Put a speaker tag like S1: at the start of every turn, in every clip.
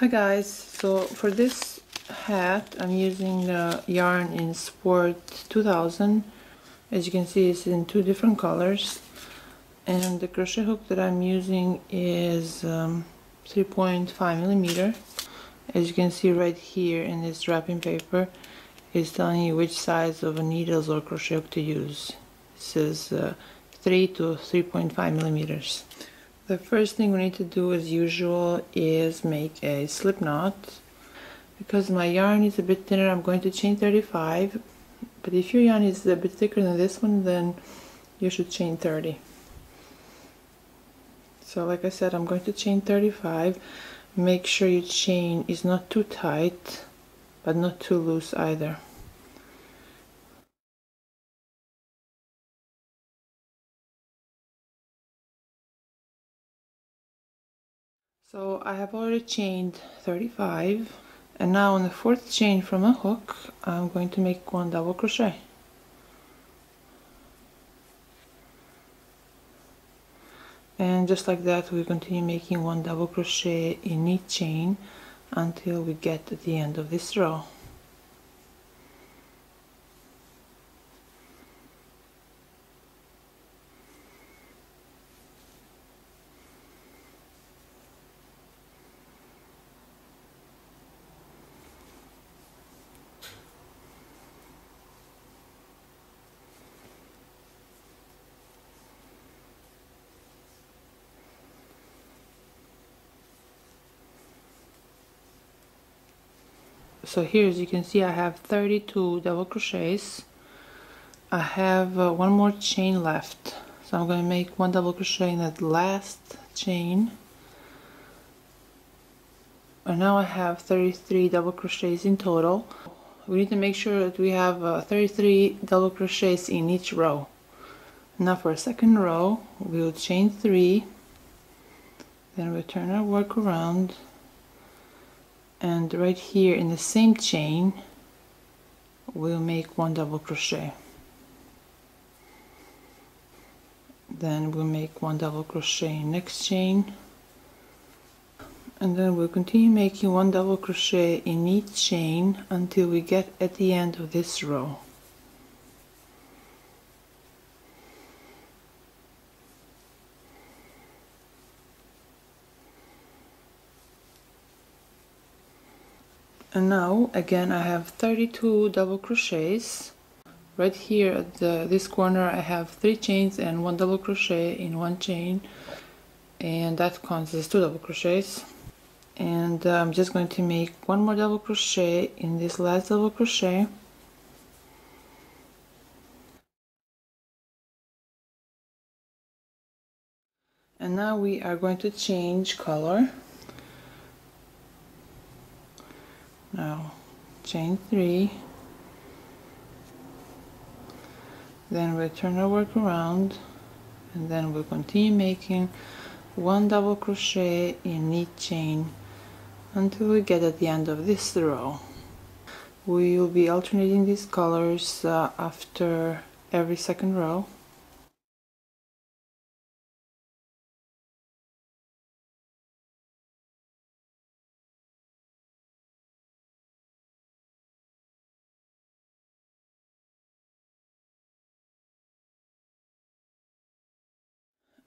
S1: Hi guys, so for this hat I'm using the yarn in Sport 2000. As you can see, it's in two different colors, and the crochet hook that I'm using is 3.5 millimeter. As you can see right here in this wrapping paper, it's telling you which size of needles or crochet hook to use. It says 3 to 3.5 millimeters. The first thing we need to do, as usual, is make a slip knot. Because my yarn is a bit thinner, I'm going to chain 35, but if your yarn is a bit thicker than this one, then you should chain 30. So like I said, I'm going to chain 35. Make sure your chain is not too tight, but not too loose either. So I have already chained 35, and now on the fourth chain from a hook I'm going to make one double crochet. And just like that, we continue making one double crochet in each chain until we get to the end of this row. So here, as you can see, I have 32 double crochets. I have one more chain left, so I'm going to make one double crochet in that last chain, and now I have 33 double crochets in total. We need to make sure that we have 33 double crochets in each row. Now for a second row, we'll chain 3, then we'll turn our work around, and right here in the same chain we'll make one double crochet. Then we'll make one double crochet in next chain, and then we'll continue making one double crochet in each chain until we get at the end of this row. And now again I have 32 double crochets. Right here at this corner I have 3 chains and 1 double crochet in one chain, and that counts as 2 double crochets. And I'm just going to make one more double crochet in this last double crochet. And now we are going to change color. Now chain 3, then we'll turn our work around, and then we'll continue making one double crochet in each chain until we get at the end of this row. We will be alternating these colors after every second row.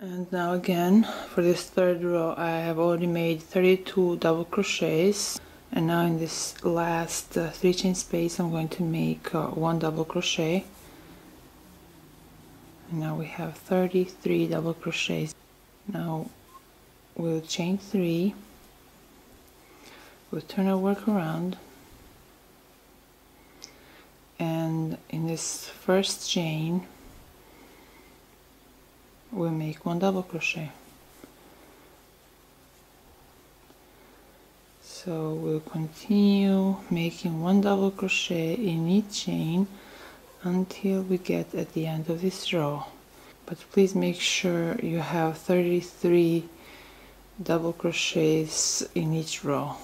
S1: And now again, for this third row, I have already made 32 double crochets, and now in this last 3 chain space I'm going to make one double crochet, and now we have 33 double crochets. Now we'll chain 3, we'll turn our work around, and in this first chain we'll make one double crochet. So we'll continue making one double crochet in each chain until we get at the end of this row. But please make sure you have 33 double crochets in each row.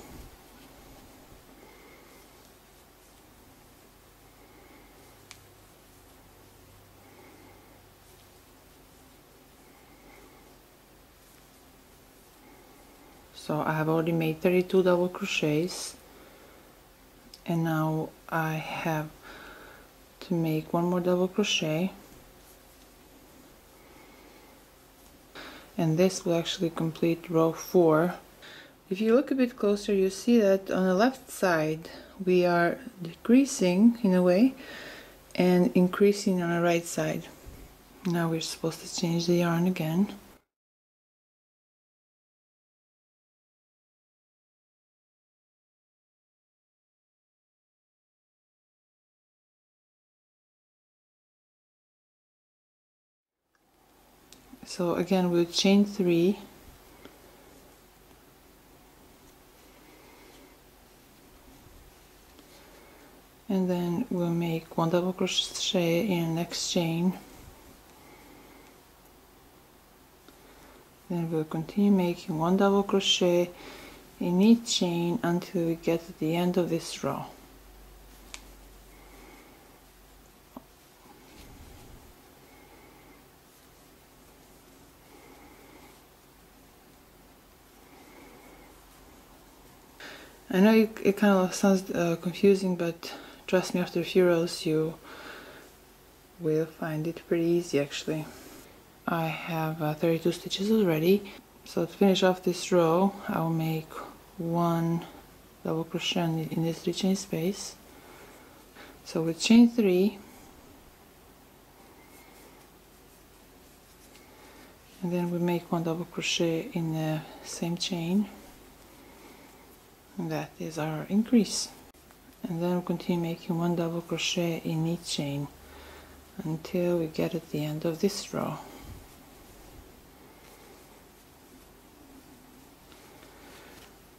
S1: So I have already made 32 double crochets, and now I have to make one more double crochet, and this will actually complete row 4. If you look a bit closer, you see that on the left side we are decreasing in a way and increasing on the right side. Now we're supposed to change the yarn again. So again we'll chain 3, and then we'll make one double crochet in the next chain. Then we'll continue making one double crochet in each chain until we get to the end of this row. I know it kind of sounds confusing, but trust me, after a few rows you will find it pretty easy actually. I have 32 stitches already, so to finish off this row I'll make one double crochet in this 3 chain space. So with chain 3, and then we make one double crochet in the same chain, and that is our increase. And then we'll continue making one double crochet in each chain until we get at the end of this row.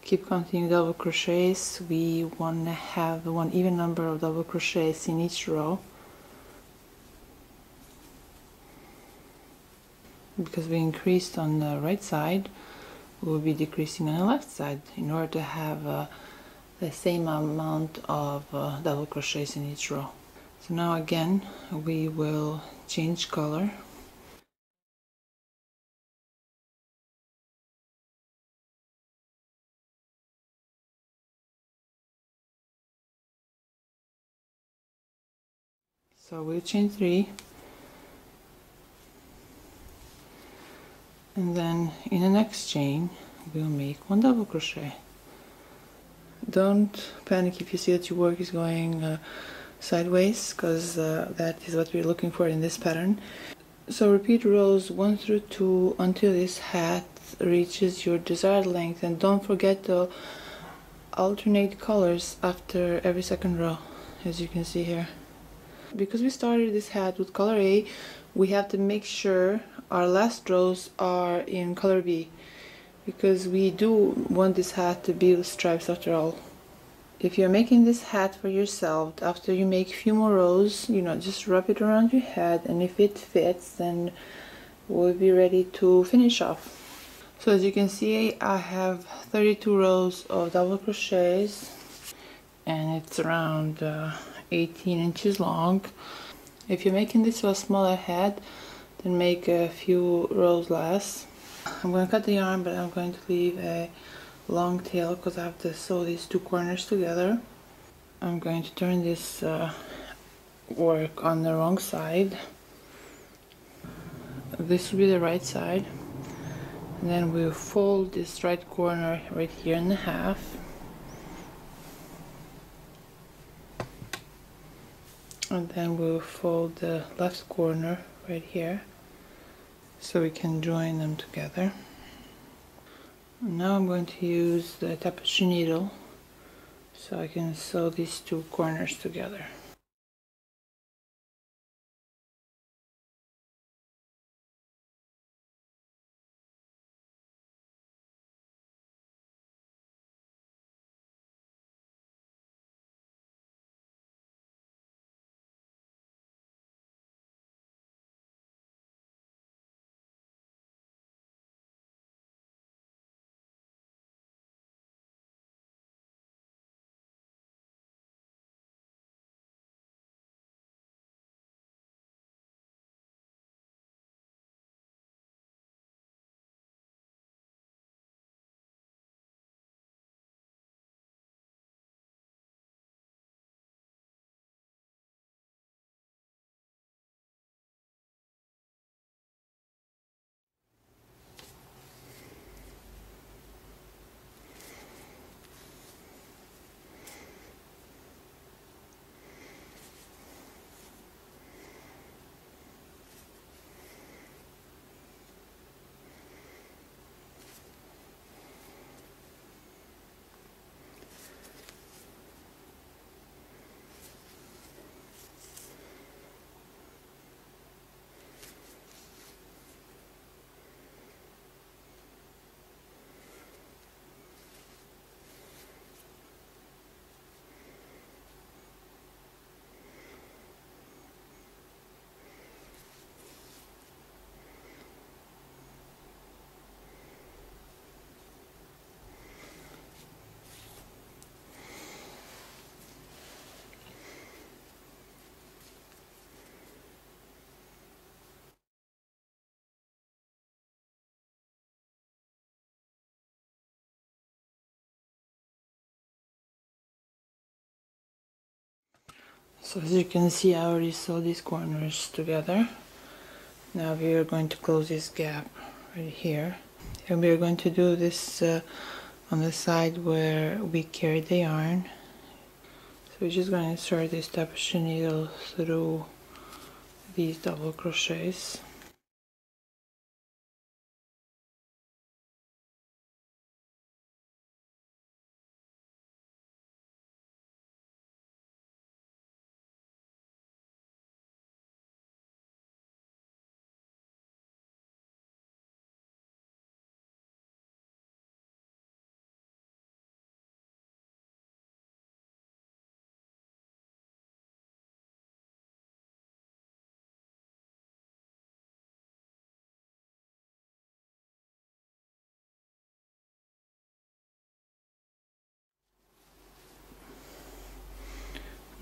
S1: Keep counting double crochets. We want to have one even number of double crochets in each row, because we increased on the right side, we'll be decreasing on the left side in order to have the same amount of double crochets in each row. So now again we will change color. So we'll chain 3, and then in the next chain we'll make one double crochet. Don't panic if you see that your work is going sideways, because that is what we're looking for in this pattern. So repeat rows 1 through 2 until this hat reaches your desired length, and don't forget to alternate colors after every second row, as you can see here. Because we started this hat with color A, we have to make sure our last rows are in color B, because we do want this hat to be with stripes after all. If you're making this hat for yourself, after you make a few more rows, just wrap it around your head, and if it fits, then we'll be ready to finish off. So as you can see, I have 32 rows of double crochets, and it's around 18 inches long. If you're making this for a smaller hat, then make a few rows less. I'm going to cut the yarn, but I'm going to leave a long tail because I have to sew these 2 corners together. I'm going to turn this work on the wrong side. This will be the right side, and then we'll fold this right corner right here in half. And then we'll fold the left corner right here so we can join them together. Now I'm going to use the tapestry needle so I can sew these 2 corners together. So as you can see, I already sewed these corners together. Now we are going to close this gap right here, and we are going to do this on the side where we carried the yarn. So we're just going to insert this tapestry needle through these double crochets.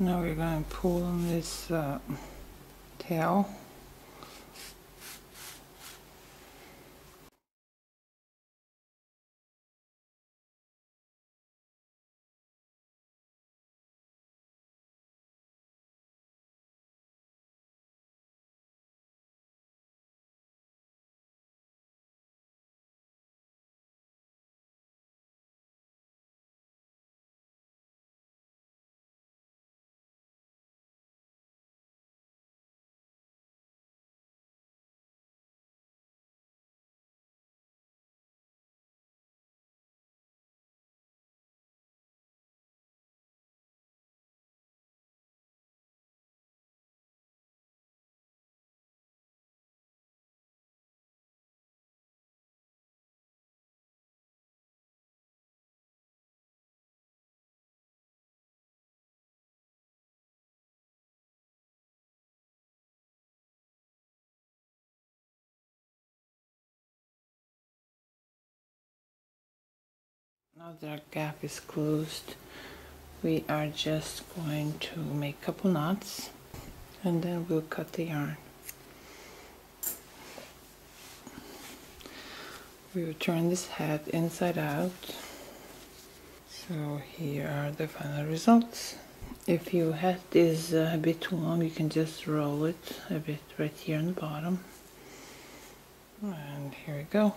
S1: Now we're going to pull on this tail. Now that our gap is closed, we are just going to make a couple knots, and then we'll cut the yarn. We will turn this hat inside out. So here are the final results. If your hat is a bit too long, you can just roll it a bit right here on the bottom. And here we go.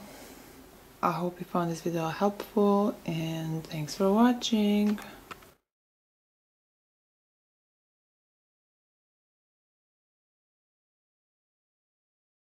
S1: I hope you found this video helpful, and thanks for watching.